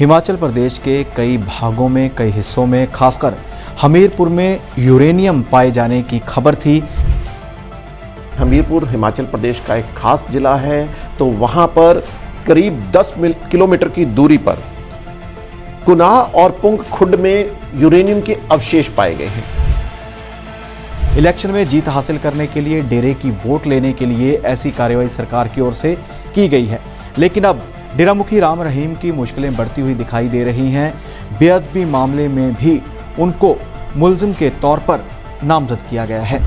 हिमाचल प्रदेश के कई भागों में, कई हिस्सों में, खासकर हमीरपुर में यूरेनियम पाए जाने की खबर थी। हमीरपुर हिमाचल प्रदेश का एक खास जिला है, तो वहां पर करीब 10 किलोमीटर की दूरी पर कुनाह और पुंग खुर्द में यूरेनियम के अवशेष पाए गए हैं। इलेक्शन में जीत हासिल करने के लिए, डेरे की वोट लेने के लिए ऐसी कार्रवाई सरकार की ओर से की गई है, लेकिन अब डेरा मुखी राम रहीम की मुश्किलें बढ़ती हुई दिखाई दे रही हैं। बेअदबी मामले में भी उनको मुलजिम के तौर पर नामजद किया गया है।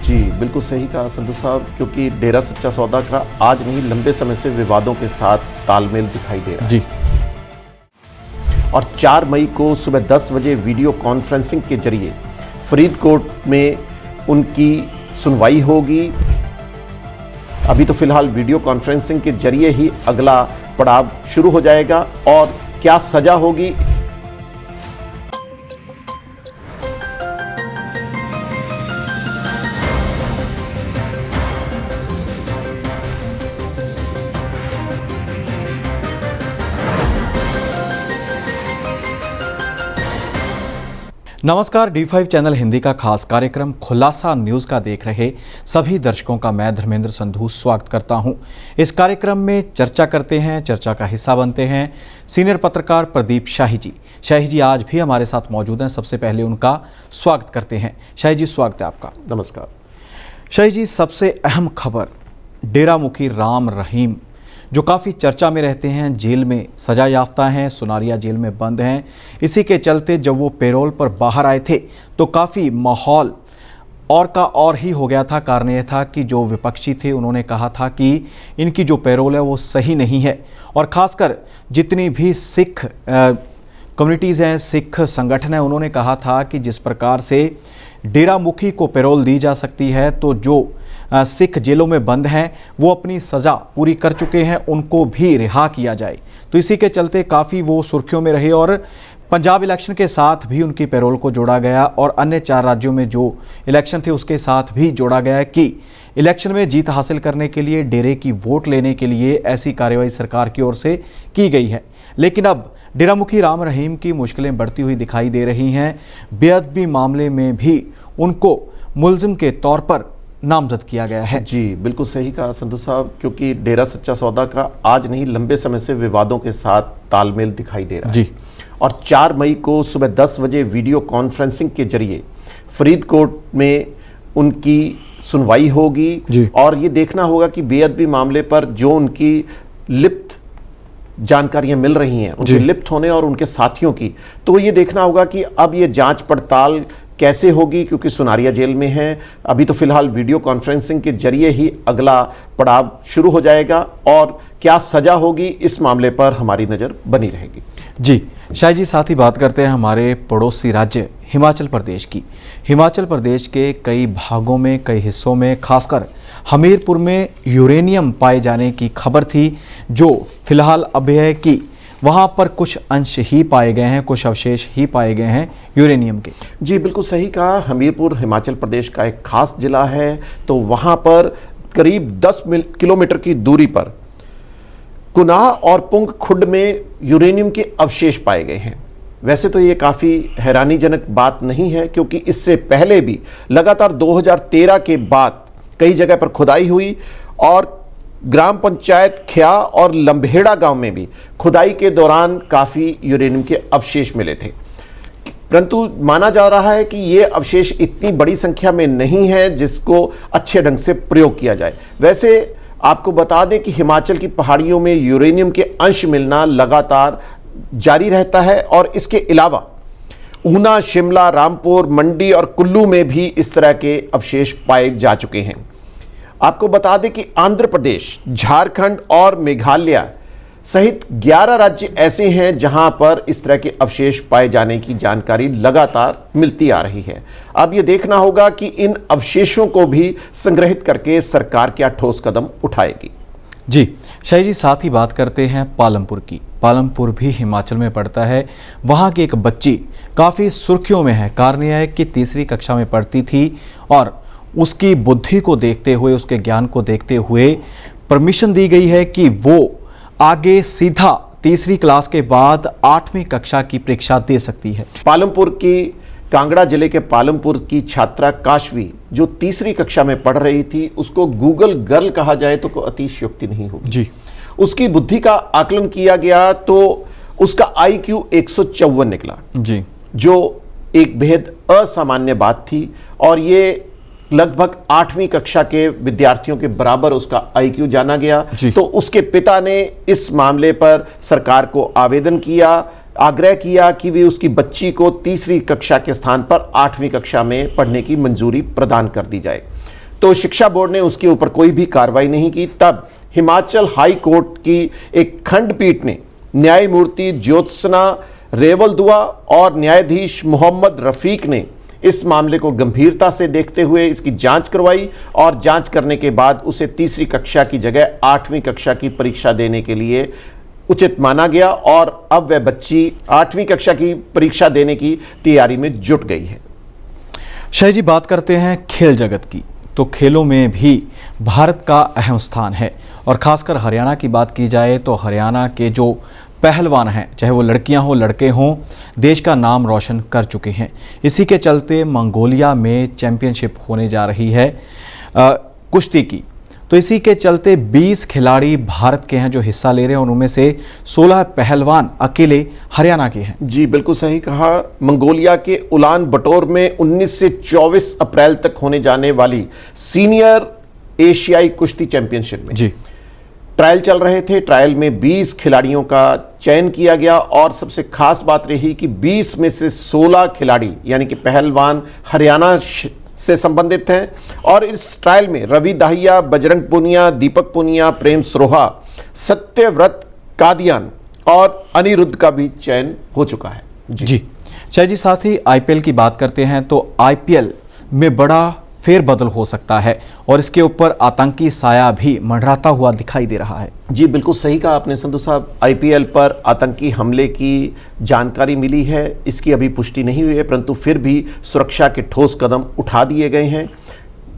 जी बिल्कुल सही कहा संधू साहब, क्योंकि डेरा सच्चा सौदा का आज नहीं लंबे समय से विवादों के साथ तालमेल दिखाई दे रहा है। जी। और 4 मई को सुबह 10 बजे वीडियो कॉन्फ्रेंसिंग के जरिए फरीदकोट में उनकी सुनवाई होगी। अभी तो फिलहाल वीडियो कॉन्फ्रेंसिंग के जरिए ही अगला पड़ाव शुरू हो जाएगा और क्या सजा होगी। नमस्कार, D5 चैनल हिंदी का खास कार्यक्रम खुलासा न्यूज़ का देख रहे सभी दर्शकों का मैं धर्मेंद्र संधू स्वागत करता हूं। इस कार्यक्रम में चर्चा करते हैं, चर्चा का हिस्सा बनते हैं सीनियर पत्रकार प्रदीप शाही जी। शाही जी आज भी हमारे साथ मौजूद हैं। सबसे पहले उनका स्वागत करते हैं। शाही जी, स्वागत है आपका। नमस्कार। शाही जी, सबसे अहम खबर, डेरा मुखी राम रहीम जो काफ़ी चर्चा में रहते हैं, जेल में सजा याफ्ता हैं, सुनारिया जेल में बंद हैं। इसी के चलते जब वो पेरोल पर बाहर आए थे तो काफ़ी माहौल और का और ही हो गया था। कारण यह था कि जो विपक्षी थे उन्होंने कहा था कि इनकी जो पेरोल है वो सही नहीं है, और ख़ासकर जितनी भी सिख कम्युनिटीज़ हैं, सिख संगठन हैं, उन्होंने कहा था कि जिस प्रकार से डेरा मुखी को पेरोल दी जा सकती है, तो जो सिख जेलों में बंद हैं वो अपनी सज़ा पूरी कर चुके हैं, उनको भी रिहा किया जाए। तो इसी के चलते काफ़ी वो सुर्खियों में रहे और पंजाब इलेक्शन के साथ भी उनकी पेरोल को जोड़ा गया और अन्य 4 राज्यों में जो इलेक्शन थे उसके साथ भी जोड़ा गया कि इलेक्शन में जीत हासिल करने के लिए, डेरे की वोट लेने के लिए ऐसी कार्रवाई सरकार की ओर से की गई है। लेकिन अब डेरा मुखी राम रहीम की मुश्किलें बढ़ती हुई दिखाई दे रही हैं। बेअदबी मामले में भी उनको मुलजिम के तौर पर नामजद किया गया है। जी बिल्कुल सही कहा संधू साहब, क्योंकि डेरा सच्चा सौदा का आज नहीं लंबे समय से विवादों के साथ तालमेल दिखाई दे रहा है। जी। और 4 मई को सुबह 10 बजे वीडियो कॉन्फ्रेंसिंग के जरिए फरीदकोट में उनकी सुनवाई होगी और ये देखना होगा कि बेअदबी मामले पर जो उनकी लिप्त जानकारियां मिल रही हैं, उनके लिप्त होने और उनके साथियों की, तो ये देखना होगा कि अब ये जांच पड़ताल कैसे होगी, क्योंकि सुनारिया जेल में है। अभी तो फिलहाल वीडियो कॉन्फ्रेंसिंग के जरिए ही अगला पड़ाव शुरू हो जाएगा और क्या सजा होगी इस मामले पर हमारी नज़र बनी रहेगी। जी शाही जी, साथ ही बात करते हैं हमारे पड़ोसी राज्य हिमाचल प्रदेश की। हिमाचल प्रदेश के कई भागों में, कई हिस्सों में, खासकर हमीरपुर में यूरेनियम पाए जाने की खबर थी, जो फिलहाल अब है कि वहाँ पर कुछ अंश ही पाए गए हैं, कुछ अवशेष ही पाए गए हैं यूरेनियम के। जी बिल्कुल सही कहा, हमीरपुर हिमाचल प्रदेश का एक खास जिला है, तो वहाँ पर करीब 10 किलोमीटर की दूरी पर कुनाह और पुंग खुर्द में यूरेनियम के अवशेष पाए गए हैं। वैसे तो ये काफ़ी हैरानीजनक बात नहीं है, क्योंकि इससे पहले भी लगातार 2013 के बाद कई जगह पर खुदाई हुई और ग्राम पंचायत ख्या और लम्भेड़ा गांव में भी खुदाई के दौरान काफ़ी यूरेनियम के अवशेष मिले थे। परंतु माना जा रहा है कि ये अवशेष इतनी बड़ी संख्या में नहीं है जिसको अच्छे ढंग से प्रयोग किया जाए। वैसे आपको बता दें कि हिमाचल की पहाड़ियों में यूरेनियम के अंश मिलना लगातार जारी रहता है और इसके अलावा ऊना, शिमला, रामपुर, मंडी और कुल्लू में भी इस तरह के अवशेष पाए जा चुके हैं। आपको बता दें कि आंध्र प्रदेश, झारखंड और मेघालय सहित 11 राज्य ऐसे हैं जहां पर इस तरह के अवशेष पाए जाने की जानकारी लगातार मिलती आ रही है। अब ये देखना होगा कि इन अवशेषों को भी संग्रहित करके सरकार क्या ठोस कदम उठाएगी। जी शाही जी, साथ ही बात करते हैं पालमपुर की। पालमपुर भी हिमाचल में पड़ता है। वहाँ की एक बच्ची काफ़ी सुर्खियों में है। कारण यह है कि 3री कक्षा में पढ़ती थी और उसकी बुद्धि को देखते हुए, उसके ज्ञान को देखते हुए परमिशन दी गई है कि वो आगे सीधा तीसरी क्लास के बाद 8वीं कक्षा की परीक्षा दे सकती है। पालमपुर की कांगड़ा जिले के पालमपुर की छात्रा काशवी जो तीसरी कक्षा में पढ़ रही थी, उसको गूगल गर्ल कहा जाए तो कोई अतिशयोक्ति नहीं होगी जी। उसकी बुद्धि का आकलन किया गया तो उसका IQ 154 निकला जी, जो एक बेहद असामान्य बात थी और ये लगभग 8वीं कक्षा के विद्यार्थियों के बराबर उसका IQ जाना गया। तो उसके पिता ने इस मामले पर सरकार को आवेदन किया, आग्रह किया कि वे उसकी बच्ची को तीसरी कक्षा के स्थान पर 8वीं कक्षा में पढ़ने की मंजूरी प्रदान कर दी जाए। तो शिक्षा बोर्ड ने उसके ऊपर कोई भी कार्रवाई नहीं की। तब हिमाचल हाई कोर्ट की एक खंडपीठ ने न्यायमूर्ति ज्योत्सना रेवलदुआ और न्यायाधीश मोहम्मद रफीक ने इस मामले को गंभीरता से देखते हुए इसकी जांच करवाई और जांच करने के बाद उसे तीसरी कक्षा की जगह 8वीं कक्षा की परीक्षा देने के लिए उचित माना गया और अब वह बच्ची 8वीं कक्षा की परीक्षा देने की तैयारी में जुट गई है। शाही जी, बात करते हैं खेल जगत की, तो खेलों में भी भारत का अहम स्थान है और खासकर हरियाणा की बात की जाए तो हरियाणा के जो पहलवान हैं, चाहे वो लड़कियां हो लड़के हों, देश का नाम रोशन कर चुके हैं। इसी के चलते मंगोलिया में चैंपियनशिप होने जा रही है कुश्ती की। तो इसी के चलते 20 खिलाड़ी भारत के हैं जो हिस्सा ले रहे हैं और उनमें से 16 पहलवान अकेले हरियाणा के हैं। जी बिल्कुल सही कहा। मंगोलिया के उलान बटोर में 19 से 24 अप्रैल तक होने जाने वाली सीनियर एशियाई कुश्ती चैंपियनशिप में जी ट्रायल चल रहे थे। ट्रायल में 20 खिलाड़ियों का चयन किया गया और सबसे खास बात रही कि 20 में से 16 खिलाड़ी यानी कि पहलवान हरियाणा से संबंधित हैं और इस ट्रायल में रवि दाहिया, बजरंग पुनिया, दीपक पुनिया, प्रेम सरोहा, सत्यव्रत कादियान और अनिरुद्ध का भी चयन हो चुका है। जी चाहे जी, साथ ही IPL की बात करते हैं तो IPL में बड़ा फेरबदल हो सकता है और इसके ऊपर आतंकी साया भी मंडराता हुआ दिखाई दे रहा है। जी बिल्कुल सही कहा आपने संधू साहब। IPL पर आतंकी हमले की जानकारी मिली है, इसकी अभी पुष्टि नहीं हुई है, परंतु फिर भी सुरक्षा के ठोस कदम उठा दिए गए हैं।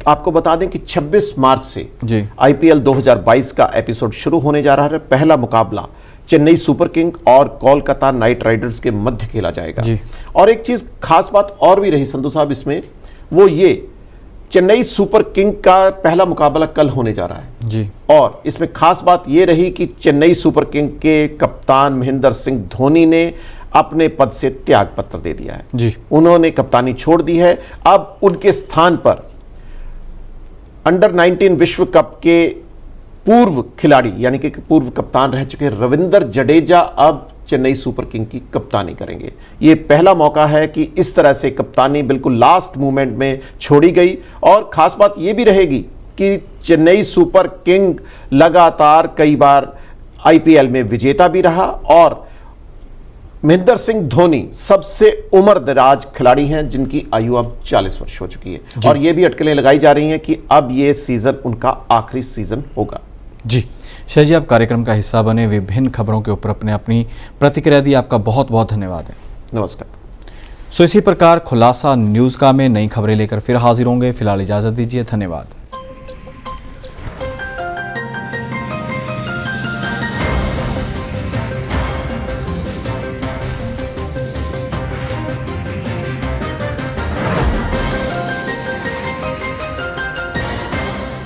आपको बता दें कि 26 मार्च से जी IPL 2022 का एपिसोड शुरू होने जा रहा है। पहला मुकाबला चेन्नई सुपर किंग और कोलकाता नाइट राइडर्स के मध्य खेला जाएगा। और एक चीज खास बात और भी रही संधू साहब इसमें, वो ये चेन्नई सुपर किंग का पहला मुकाबला कल होने जा रहा है जी। और इसमें खास बात यह रही कि चेन्नई सुपर किंग के कप्तान महेंद्र सिंह धोनी ने अपने पद से त्याग पत्र दे दिया है जी। उन्होंने कप्तानी छोड़ दी है। अब उनके स्थान पर अंडर 19 विश्व कप के पूर्व खिलाड़ी यानी कि पूर्व कप्तान रह चुके रविंद्र जडेजा अब चेन्नई सुपर किंग की कप्तानी करेंगे। ये पहला मौका है कि इस तरह से कप्तानी बिल्कुल लास्ट मोमेंट में छोड़ी गई और खास बात यह भी रहेगी कि चेन्नई सुपर किंग लगातार कई बार IPL में विजेता भी रहा और महेंद्र सिंह धोनी सबसे उम्रदराज खिलाड़ी हैं जिनकी आयु अब 40 वर्ष हो चुकी है और ये भी अटकलें लगाई जा रही हैं कि अब ये सीजन उनका आखिरी सीजन होगा। जी शाह जी, आप कार्यक्रम का हिस्सा बने, विभिन्न खबरों के ऊपर अपनी प्रतिक्रिया दी, आपका बहुत बहुत धन्यवाद है। नमस्कार। इसी प्रकार खुलासा न्यूज़ का में नई खबरें लेकर फिर हाजिर होंगे। फिलहाल इजाज़त दीजिए, धन्यवाद।